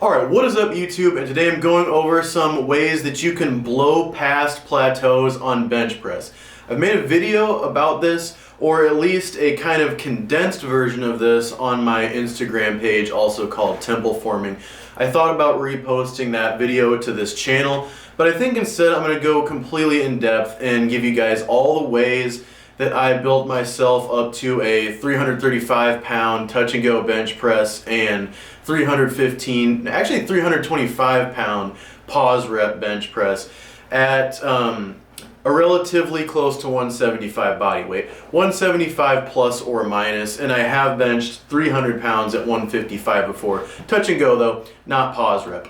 Alright, what is up YouTube? And today I'm going over some ways that you can blow past plateaus on bench press. I've made a video about this, or at least a kind of condensed version of this on my Instagram page, also called Temple Forming. I thought about reposting that video to this channel, but I think instead I'm going to go completely in depth and give you guys all the ways that I built myself up to a 335 pound touch and go bench press and 325 pound pause rep bench press at a relatively close to 175 body weight, 175 plus or minus, and I have benched 300 pounds at 155 before. Touch and go though, not pause rep.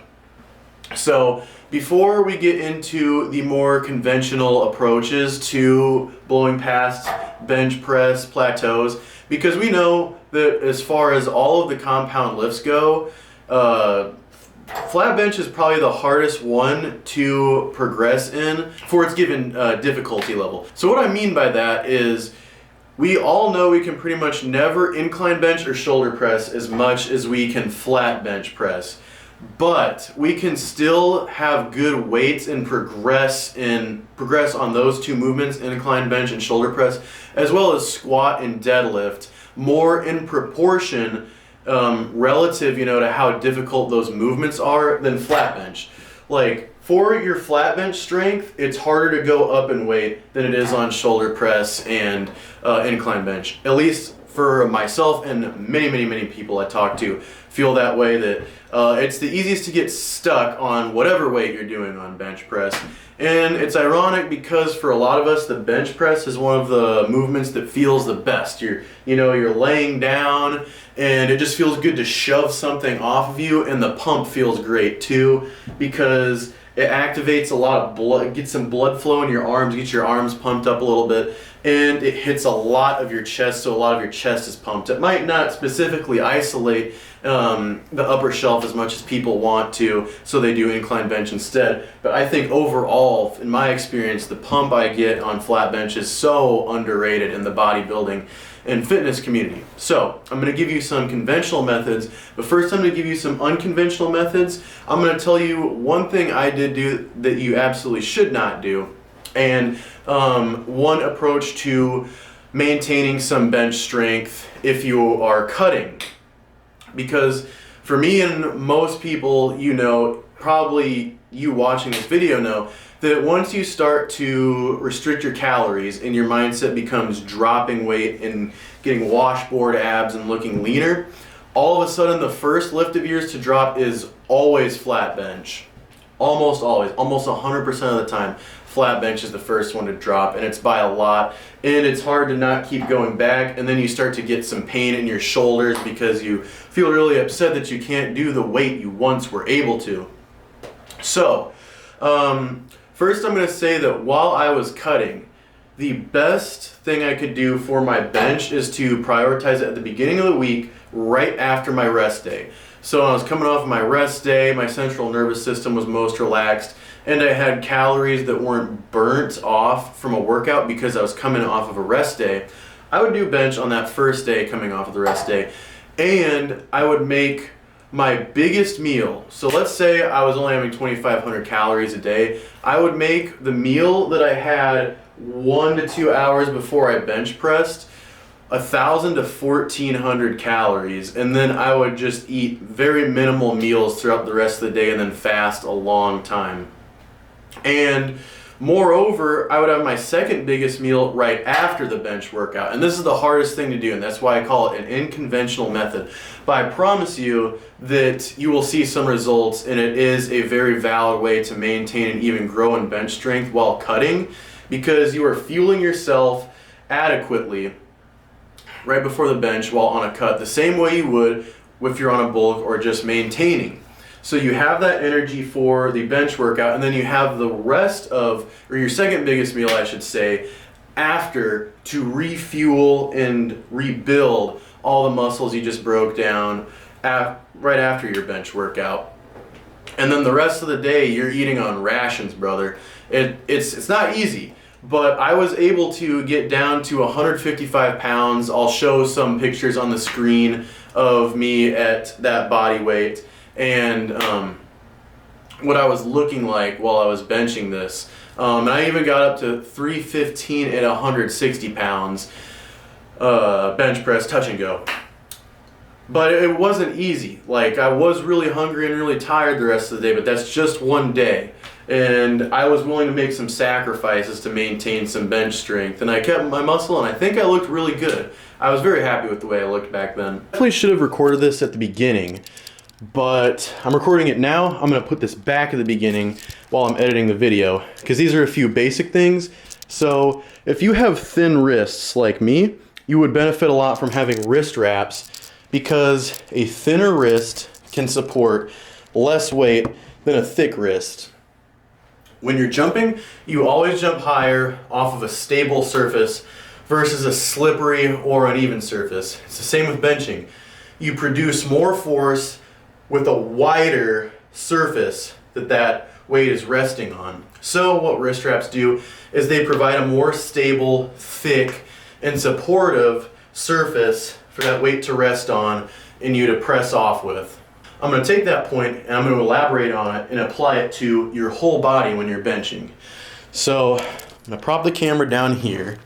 So before we get into the more conventional approaches to blowing past bench press plateaus, because we know that as far as all of the compound lifts go, flat bench is probably the hardest one to progress in for its given difficulty level. So what I mean by that is we all know we can pretty much never incline bench or shoulder press as much as we can flat bench press. But we can still have good weights and progress on those two movements, incline bench and shoulder press, as well as squat and deadlift, more in proportion relative, to how difficult those movements are than flat bench. Like for your flat bench strength, it's harder to go up in weight than it is on shoulder press and incline bench. At least for myself and many people I talk to feel that way, that it's the easiest to get stuck on whatever weight you're doing on bench press. And it's ironic because for a lot of us, the bench press is one of the movements that feels the best. You're laying down and it just feels good to shove something off of you, and the pump feels great too because it activates a lot of blood, gets some blood flow in your arms, gets your arms pumped up a little bit, and it hits a lot of your chest, so a lot of your chest is pumped. It might not specifically isolate the upper shelf as much as people want to, so they do incline bench instead. But I think overall, in my experience, the pump I get on flat bench is so underrated in the bodybuilding and fitness community. So I'm going to give you some conventional methods, but first I'm going to give you some unconventional methods. I'm going to tell you one thing I did do that you absolutely should not do, and one approach to maintaining some bench strength if you are cutting. Because for me and most people, probably you watching this video know, that once you start to restrict your calories and your mindset becomes dropping weight and getting washboard abs and looking leaner, all of a sudden the first lift of yours to drop is always flat bench. Almost always, almost 100% of the time, flat bench is the first one to drop, and it's by a lot, and it's hard to not keep going back, and then you start to get some pain in your shoulders because you feel really upset that you can't do the weight you once were able to. So, first I'm going to say that while I was cutting, the best thing I could do for my bench is to prioritize it at the beginning of the week, right after my rest day. So when I was coming off my rest day, my central nervous system was most relaxed, and I had calories that weren't burnt off from a workout because I was coming off of a rest day. I would do bench on that first day coming off of the rest day, and I would make my biggest meal. So let's say I was only having 2,500 calories a day. I would make the meal that I had 1 to 2 hours before I bench pressed 1,000 to 1,400 calories, and then I would just eat very minimal meals throughout the rest of the day and then fast a long time. And moreover, I would have my second biggest meal right after the bench workout. And this is the hardest thing to do, and that's why I call it an unconventional method. But I promise you that you will see some results, and it is a very valid way to maintain and even grow in bench strength while cutting, because you are fueling yourself adequately right before the bench while on a cut, the same way you would if you're on a bulk or just maintaining. So you have that energy for the bench workout, and then you have the rest of, or your second biggest meal I should say, after, to refuel and rebuild all the muscles you just broke down right after your bench workout. And then the rest of the day you're eating on rations, brother. It's not easy. But I was able to get down to 155 pounds. I'll show some pictures on the screen of me at that body weight. and what I was looking like while I was benching this. And I even got up to 315 at 160 pounds bench press touch and go. But it wasn't easy. Like, I was really hungry and really tired the rest of the day, but that's just one day. And I was willing to make some sacrifices to maintain some bench strength. And I kept my muscle, and I think I looked really good. I was very happy with the way I looked back then. I definitely should have recorded this at the beginning, but I'm recording it now. I'm gonna put this back at the beginning while I'm editing the video, because these are a few basic things. So if you have thin wrists like me, you would benefit a lot from having wrist wraps, because a thinner wrist can support less weight than a thick wrist. When you're jumping, you always jump higher off of a stable surface versus a slippery or uneven surface. It's the same with benching. You produce more force with a wider surface that weight is resting on. So what wrist wraps do is they provide a more stable, thick, and supportive surface for that weight to rest on and you to press off with. I'm going to take that point and I'm going to elaborate on it and apply it to your whole body when you're benching. So I'm going to prop the camera down here.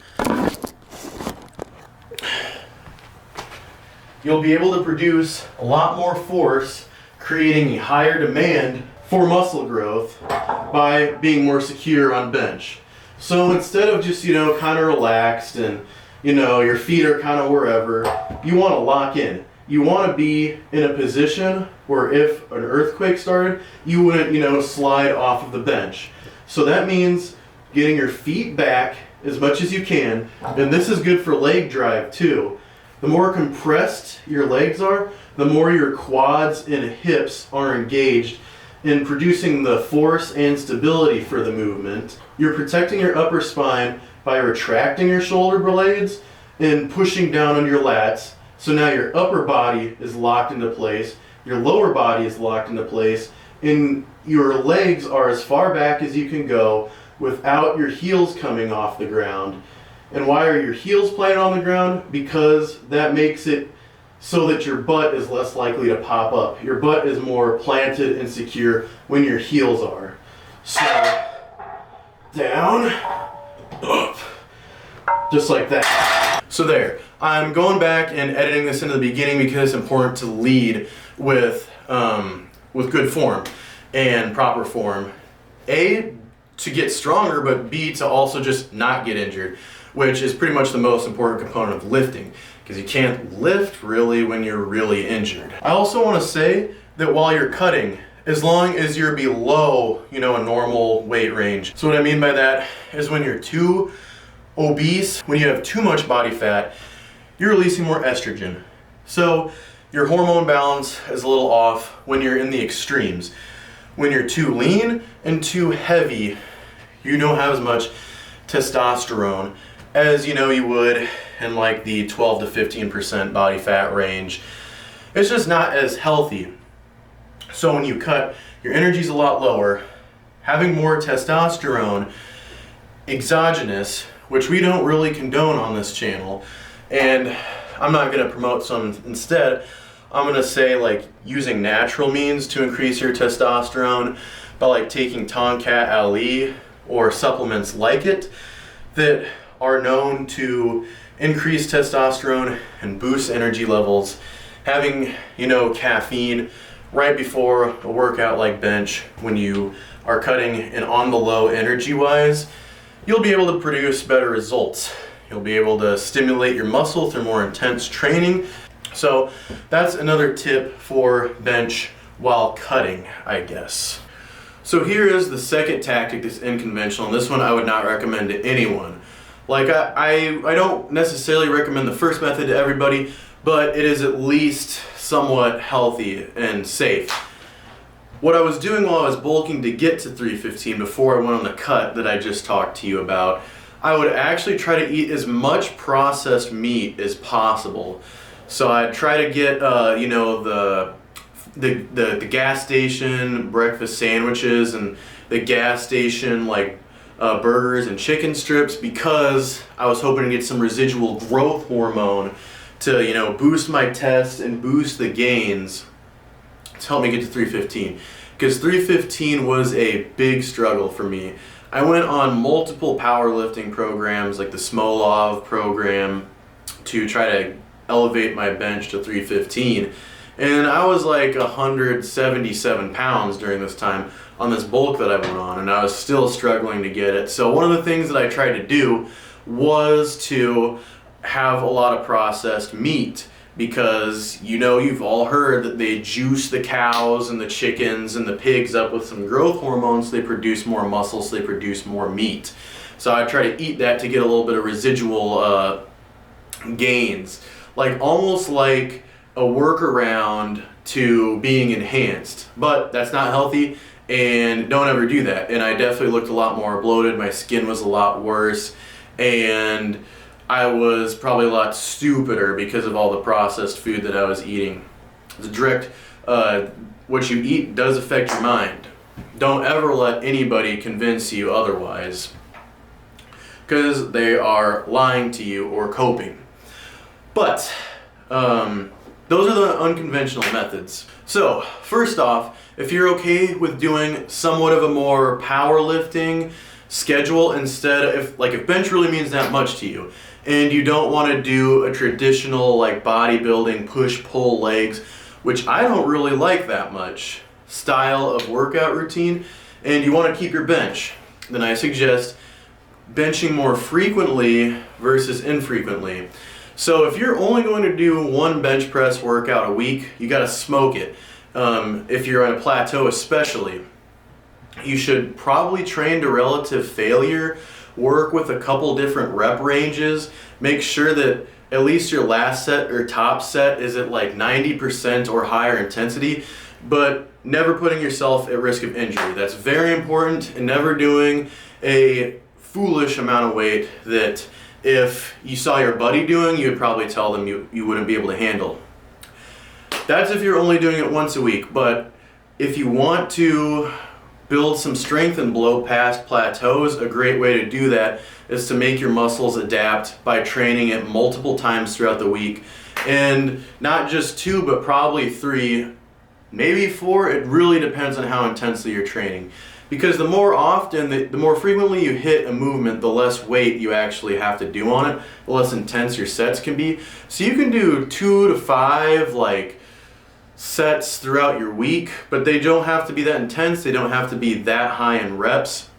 You'll be able to produce a lot more force, creating a higher demand for muscle growth by being more secure on bench. So instead of just, kind of relaxed and your feet are kind of wherever, you want to lock in. You want to be in a position where if an earthquake started, you wouldn't, slide off of the bench. So that means getting your feet back as much as you can, and this is good for leg drive too. The more compressed your legs are, the more your quads and hips are engaged in producing the force and stability for the movement. You're protecting your upper spine by retracting your shoulder blades and pushing down on your lats. So now your upper body is locked into place, your lower body is locked into place, and your legs are as far back as you can go without your heels coming off the ground. And why are your heels planted on the ground? Because that makes it so that your butt is less likely to pop up. Your butt is more planted and secure when your heels are. So, down, up, just like that. So there, I'm going back and editing this into the beginning because it's important to lead with good form and proper form. A, to get stronger, but B, to also just not get injured, which is pretty much the most important component of lifting, because you can't lift really when you're really injured. I also want to say that while you're cutting, as long as you're below, a normal weight range. So what I mean by that is when you're too obese, when you have too much body fat, you're releasing more estrogen. So your hormone balance is a little off when you're in the extremes. When you're too lean and too heavy, you don't have as much testosterone as you would in like the 12 to 15% body fat range. It's just not as healthy. So when you cut, your energy's a lot lower. Having more testosterone, exogenous, which we don't really condone on this channel, and I'm not going to promote some instead. I'm going to say like using natural means to increase your testosterone by like taking Tonkat Ali or supplements like it that are known to increase testosterone and boost energy levels. Having, caffeine right before a workout like bench when you are cutting and on the low energy wise, you'll be able to produce better results. You'll be able to stimulate your muscle through more intense training. So that's another tip for bench while cutting, I guess. So here is the second tactic that's unconventional, and this one I would not recommend to anyone. Like I don't necessarily recommend the first method to everybody, but it is at least somewhat healthy and safe. What I was doing while I was bulking to get to 315 before I went on the cut that I just talked to you about, I would actually try to eat as much processed meat as possible. So I'd try to get the gas station breakfast sandwiches and the gas station burgers and chicken strips, because I was hoping to get some residual growth hormone to boost my test and boost the gains to help me get to 315. Because 315 was a big struggle for me. I went on multiple powerlifting programs like the Smolov program to try to elevate my bench to 315. And I was like 177 pounds during this time on this bulk that I went on, and I was still struggling to get it. So one of the things that I tried to do was to have a lot of processed meat, because you've all heard that they juice the cows and the chickens and the pigs up with some growth hormones, so they produce more muscle, so they produce more meat. So I try to eat that to get a little bit of residual gains, like almost like a workaround to being enhanced. But that's not healthy, and don't ever do that. And I definitely looked a lot more bloated, my skin was a lot worse, and I was probably a lot stupider because of all the processed food that I was eating. The direct, what you eat does affect your mind. Don't ever let anybody convince you otherwise, because they are lying to you or coping. But those are the unconventional methods. So first off, if you're okay with doing somewhat of a more powerlifting schedule instead, if bench really means that much to you, and you don't want to do a traditional like bodybuilding push-pull legs, which I don't really like that much, style of workout routine, and you want to keep your bench, then I suggest benching more frequently versus infrequently. So if you're only going to do one bench press workout a week, you got to smoke it. If you're on a plateau especially, you should probably train to relative failure, work with a couple different rep ranges, make sure that at least your last set or top set is at like 90% or higher intensity, but never putting yourself at risk of injury. That's very important, and never doing a foolish amount of weight that if you saw your buddy doing, you would probably tell them you wouldn't be able to handle. That's if you're only doing it once a week, but if you want to build some strength and blow past plateaus, a great way to do that is to make your muscles adapt by training it multiple times throughout the week. And not just 2, but probably 3, maybe 4. It really depends on how intensely you're training. Because the more often, the more frequently you hit a movement, the less weight you actually have to do on it, the less intense your sets can be. So you can do 2 to 5 sets throughout your week, but they don't have to be that intense, they don't have to be that high in reps.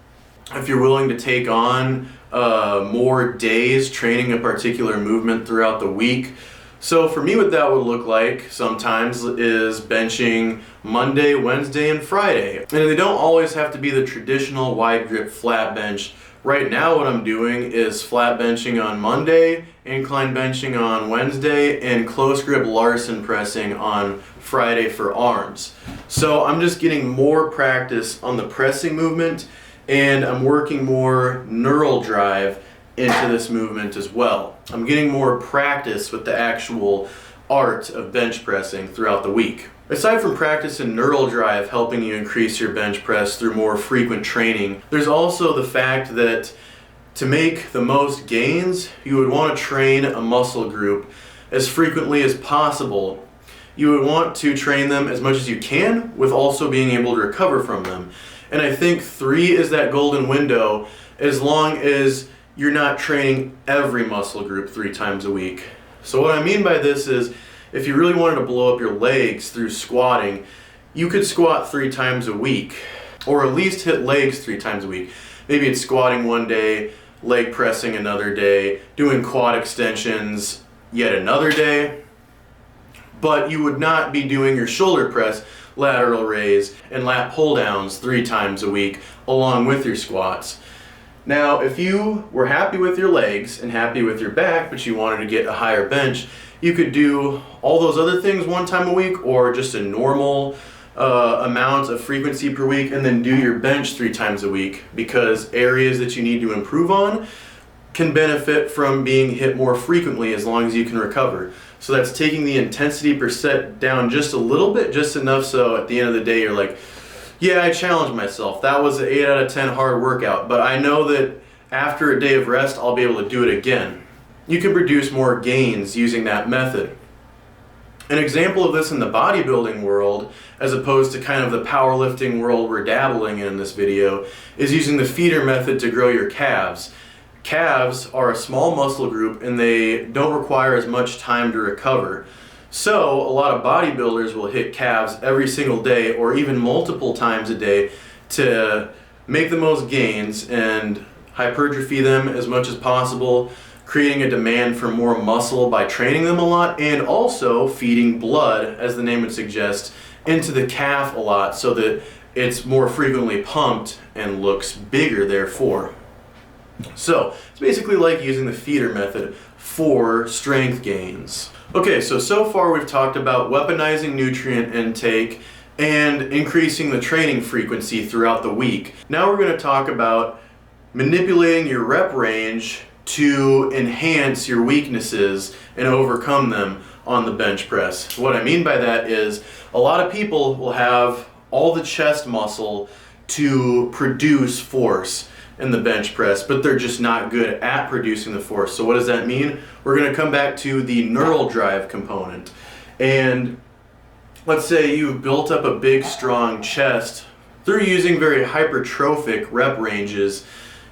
If you're willing to take on more days training a particular movement throughout the week. So for me, what that would look like sometimes is benching Monday, Wednesday, and Friday. And they don't always have to be the traditional wide grip flat bench. Right now what I'm doing is flat benching on Monday, incline benching on Wednesday, and close grip Larson pressing on Friday for arms. So I'm just getting more practice on the pressing movement, and I'm working more neural drive into this movement as well. I'm getting more practice with the actual art of bench pressing throughout the week. Aside from practice and neural drive helping you increase your bench press through more frequent training, there's also the fact that to make the most gains, you would want to train a muscle group as frequently as possible. You would want to train them as much as you can, with also being able to recover from them. And I think 3 is that golden window, as long as you're not training every muscle group 3 times a week. So what I mean by this is, if you really wanted to blow up your legs through squatting, you could squat 3 times a week, or at least hit legs 3 times a week. Maybe it's squatting one day, leg pressing another day, doing quad extensions yet another day, but you would not be doing your shoulder press, lateral raise, and lat pull downs 3 times a week along with your squats. Now, if you were happy with your legs and happy with your back, but you wanted to get a higher bench, you could do all those other things 1 time a week, or just a normal amount of frequency per week, and then do your bench 3 times a week, because areas that you need to improve on can benefit from being hit more frequently as long as you can recover. So that's taking the intensity per set down just a little bit, just enough so at the end of the day you're like, yeah, I challenged myself. That was an 8 out of 10 hard workout, but I know that after a day of rest, I'll be able to do it again. You can produce more gains using that method. An example of this in the bodybuilding world, as opposed to kind of the powerlifting world we're dabbling in this video, is using the feeder method to grow your calves. Calves are a small muscle group and they don't require as much time to recover. So a lot of bodybuilders will hit calves every single day or even multiple times a day to make the most gains and hypertrophy them as much as possible, creating a demand for more muscle by training them a lot, and also feeding blood, as the name would suggest, into the calf a lot so that it's more frequently pumped and looks bigger therefore. So it's basically like using the feeder method for strength gains. Okay, so far we've talked about weaponizing nutrient intake and increasing the training frequency throughout the week. Now we're going to talk about manipulating your rep range to enhance your weaknesses and overcome them on the bench press. What I mean by that is a lot of people will have all the chest muscle to produce force in the bench press, but they're just not good at producing the force. So what does that mean? We're going to come back to the neural drive component. And let's say you've built up a big strong chest through using very hypertrophic rep ranges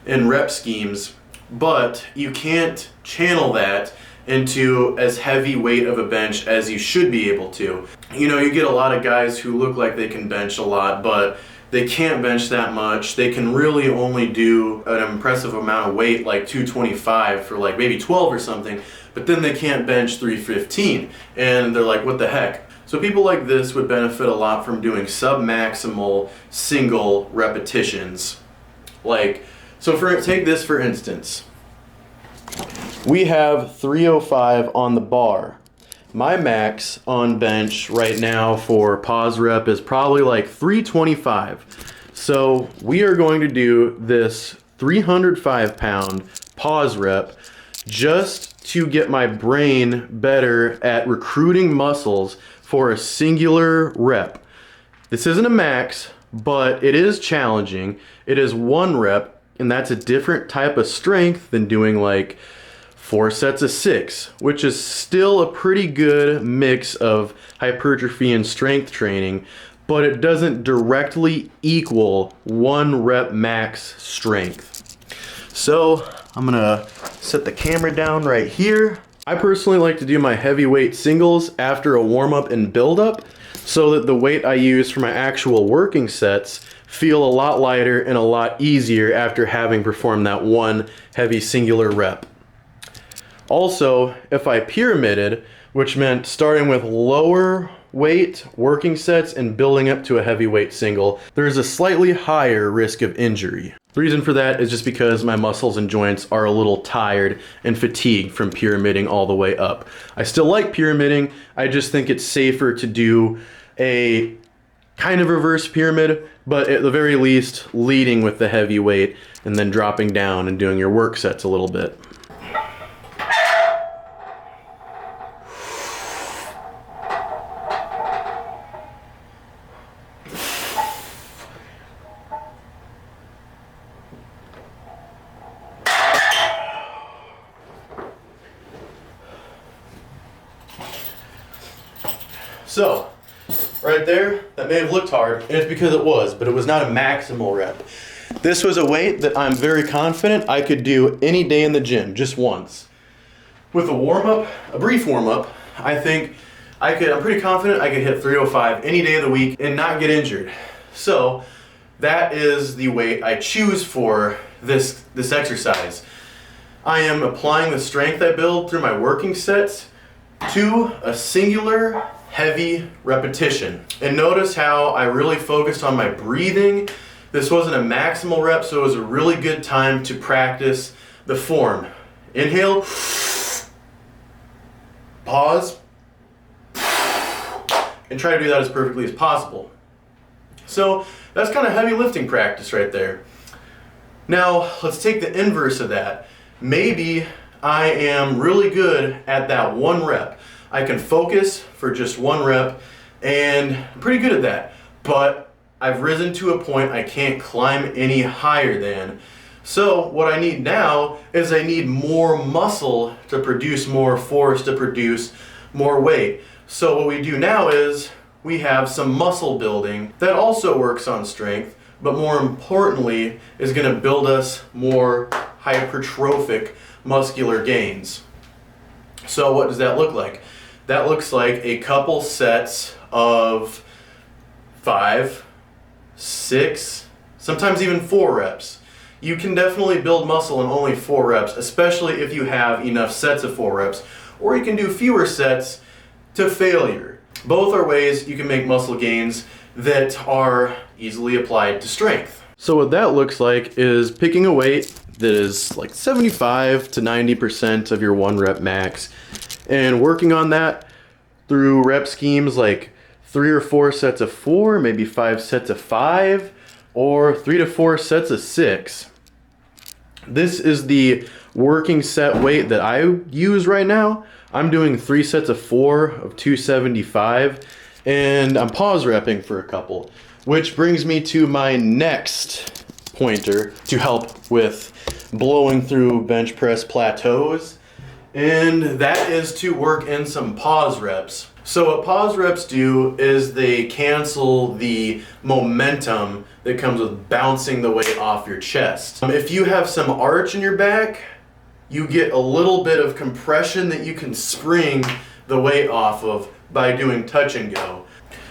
and rep schemes, but you can't channel that into as heavy weight of a bench as you should be able to. You know, you get a lot of guys who look like they can bench a lot, but they can't bench that much. They can really only do an impressive amount of weight, like 225 for like maybe 12 or something, but then they can't bench 315, and they're like, what the heck? So people like this would benefit a lot from doing sub-maximal single repetitions. Take this for instance. We have 305 on the bar. My max on bench right now for pause rep is probably like 325. So we are going to do this 305 pound pause rep just to get my brain better at recruiting muscles for a singular rep. This isn't a max, but it is challenging. It is one rep, and that's a different type of strength than doing like 4 sets of 6, which is still a pretty good mix of hypertrophy and strength training, but it doesn't directly equal 1 rep max strength. So I'm gonna set the camera down right here. I personally like to do my heavyweight singles after a warm-up and build-up so that the weight I use for my actual working sets feel a lot lighter and a lot easier after having performed that one heavy singular rep. Also, if I pyramided, which meant starting with lower weight working sets and building up to a heavyweight single, there's a slightly higher risk of injury. The reason for that is just because my muscles and joints are a little tired and fatigued from pyramiding all the way up. I still like pyramiding, I just think it's safer to do a kind of reverse pyramid, but at the very least leading with the heavy weight and then dropping down and doing your work sets a little bit. So, right there, that may have looked hard, and it's because it was, but it was not a maximal rep. This was a weight that I'm very confident I could do any day in the gym, just once. With a warm-up, a brief warm-up, I'm pretty confident I could hit 305 any day of the week and not get injured. So, that is the weight I choose for this exercise. I am applying the strength I build through my working sets to a singular heavy repetition. And notice how I really focused on my breathing. This wasn't a maximal rep, so it was a really good time to practice the form. Inhale, pause, and try to do that as perfectly as possible. So that's kind of heavy lifting practice right there. Now let's take the inverse of that. Maybe I am really good at that one rep. I can focus for just one rep, and I'm pretty good at that. But I've risen to a point I can't climb any higher than. So what I need now is I need more muscle to produce more force, to produce more weight. So what we do now is we have some muscle building that also works on strength, but more importantly is going to build us more hypertrophic muscular gains. So what does that look like? That looks like a couple sets of 5, 6, sometimes even 4 reps. You can definitely build muscle in only 4 reps, especially if you have enough sets of 4 reps, or you can do fewer sets to failure. Both are ways you can make muscle gains that are easily applied to strength. So what that looks like is picking a weight that is like 75 to 90% of your 1 rep max and working on that through rep schemes like 3 or 4 sets of 4, maybe 5 sets of 5, or 3 to 4 sets of 6. This is the working set weight that I use right now. I'm doing 3 sets of 4 of 275, and I'm pause repping for a couple, which brings me to my next pointer to help with blowing through bench press plateaus, and that is to work in some pause reps. So what pause reps do is they cancel the momentum that comes with bouncing the weight off your chest. If you have some arch in your back, you get a little bit of compression that you can spring the weight off of by doing touch and go.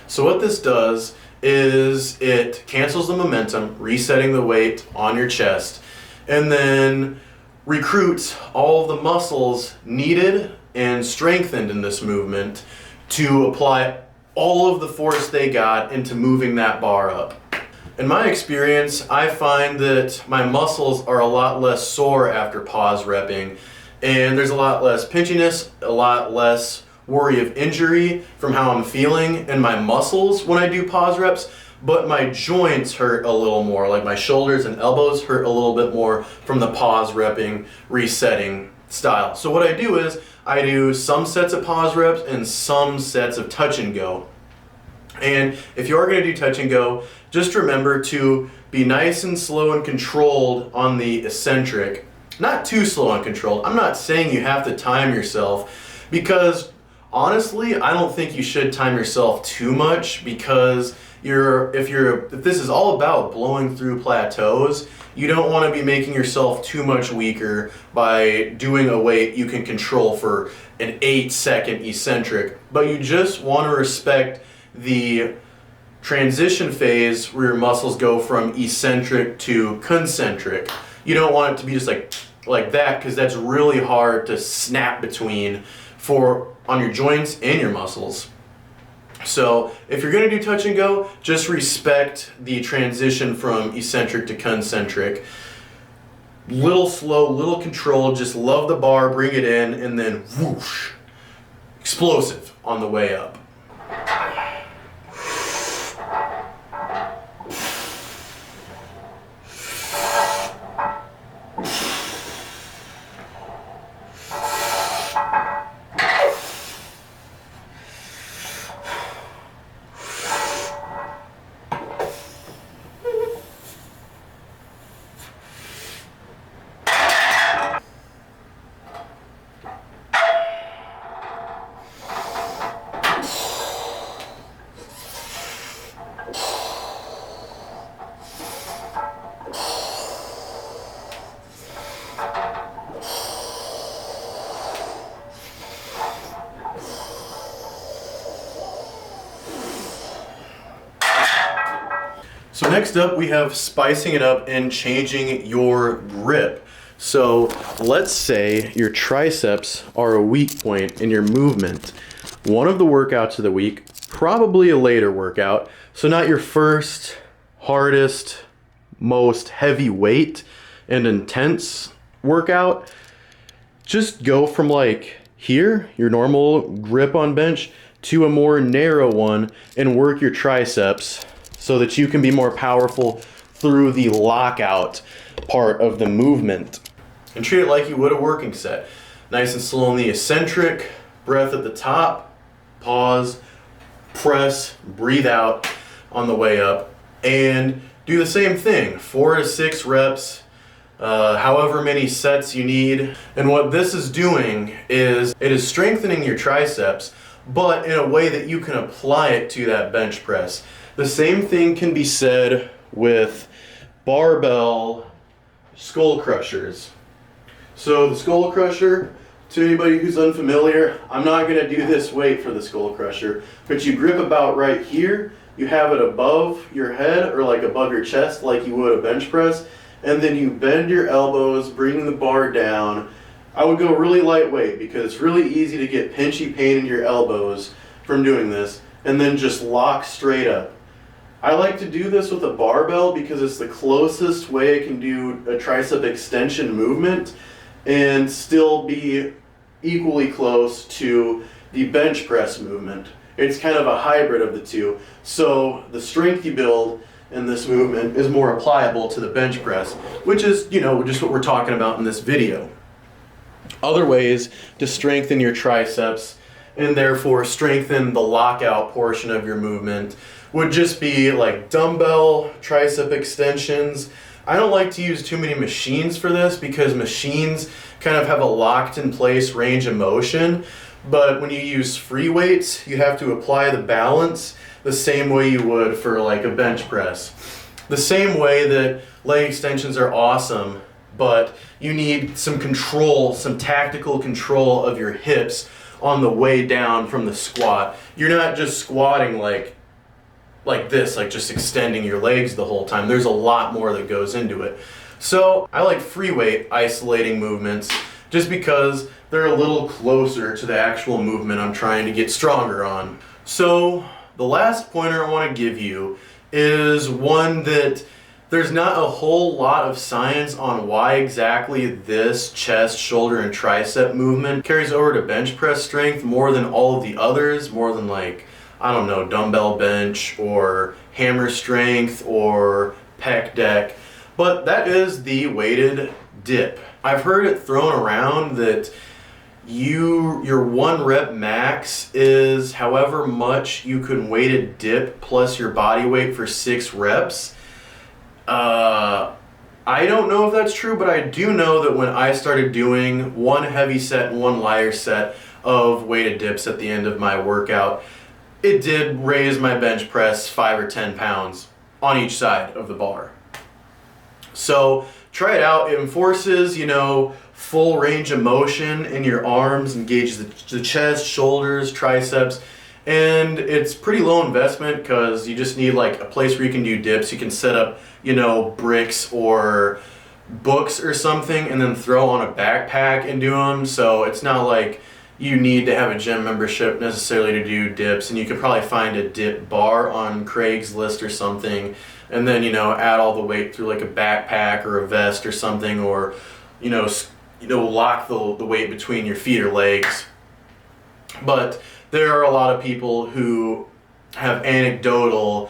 So what this does is it cancels the momentum, resetting the weight on your chest, and then recruits all of the muscles needed and strengthened in this movement to apply all of the force they got into moving that bar up. In my experience, I find that my muscles are a lot less sore after pause repping, and there's a lot less pinchiness, a lot less worry of injury from how I'm feeling in my muscles when I do pause reps, but my joints hurt a little more, like my shoulders and elbows hurt a little bit more from the pause repping, resetting style. So what I do is I do some sets of pause reps and some sets of touch and go. And if you are going to do touch and go, just remember to be nice and slow and controlled on the eccentric. Not too slow and controlled. I'm not saying you have to time yourself, because honestly, I don't think you should time yourself too much, because if this is all about blowing through plateaus, you don't want to be making yourself too much weaker by doing a weight you can control for an 8-second eccentric, but you just want to respect the transition phase where your muscles go from eccentric to concentric. You don't want it to be just like that, because that's really hard to snap between on your joints and your muscles. So if you're going to do touch and go, just respect the transition from eccentric to concentric. Little slow, little controlled, just love the bar, bring it in, and then whoosh, explosive on the way up. So next up, we have spicing it up and changing your grip. So let's say your triceps are a weak point in your movement. One of the workouts of the week, probably a later workout, so not your first, hardest, most heavy weight and intense workout. Just go from like here, your normal grip on bench, to a more narrow one and work your triceps so that you can be more powerful through the lockout part of the movement. And treat it like you would a working set. Nice and slow on the eccentric, breath at the top, pause, press, breathe out on the way up, and do the same thing, 4 to 6 reps, however many sets you need. And what this is doing is it is strengthening your triceps, but in a way that you can apply it to that bench press. The same thing can be said with barbell skull crushers. So the skull crusher, to anybody who's unfamiliar, I'm not going to do this weight for the skull crusher, but you grip about right here, you have it above your head or like above your chest like you would a bench press, and then you bend your elbows, bring the bar down. I would go really lightweight because it's really easy to get pinchy pain in your elbows from doing this, and then just lock straight up. I like to do this with a barbell because it's the closest way I can do a tricep extension movement and still be equally close to the bench press movement. It's kind of a hybrid of the two. So the strength you build in this movement is more applicable to the bench press, which is, just what we're talking about in this video. Other ways to strengthen your triceps and therefore strengthen the lockout portion of your movement would just be like dumbbell tricep extensions. I don't like to use too many machines for this because machines kind of have a locked in place range of motion, but when you use free weights, you have to apply the balance the same way you would for like a bench press. The same way that leg extensions are awesome, but you need some control, some tactical control of your hips on the way down from the squat. You're not just squatting like this, like just extending your legs the whole time. There's a lot more that goes into it. So I like free weight isolating movements just because they're a little closer to the actual movement I'm trying to get stronger on. So the last pointer I want to give you is one that there's not a whole lot of science on why exactly this chest, shoulder, and tricep movement carries over to bench press strength more than all of the others, more than like, I don't know, dumbbell bench or hammer strength or pec deck, but that is the weighted dip. I've heard it thrown around that your 1 rep max is however much you can weighted dip plus your body weight for 6 reps. I don't know if that's true, but I do know that when I started doing 1 heavy set and 1 lighter set of weighted dips at the end of my workout, it did raise my bench press 5 or 10 pounds on each side of the bar. So try it out. It enforces, full range of motion in your arms, engages the chest, shoulders, triceps, and it's pretty low investment because you just need like a place where you can do dips. You can set up, bricks or books or something and then throw on a backpack and do them. So it's not like you need to have a gym membership necessarily to do dips, and you could probably find a dip bar on Craigslist or something and then add all the weight through like a backpack or a vest or something, or lock the weight between your feet or legs. But there are a lot of people who have anecdotal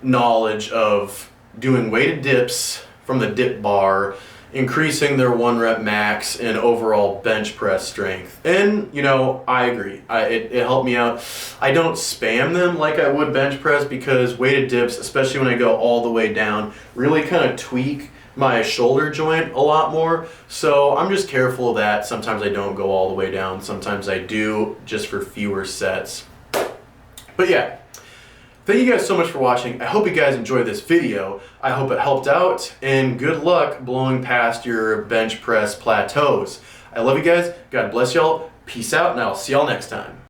knowledge of doing weighted dips from the dip bar, increasing their 1 rep max and overall bench press strength. And, I agree. It helped me out. I don't spam them like I would bench press because weighted dips, especially when I go all the way down, really kind of tweak my shoulder joint a lot more. So I'm just careful of that. Sometimes I don't go all the way down. Sometimes I do, just for fewer sets. But yeah. Thank you guys so much for watching. I hope you guys enjoyed this video. I hope it helped out, and good luck blowing past your bench press plateaus. I love you guys. God bless y'all. Peace out, and I'll see y'all next time.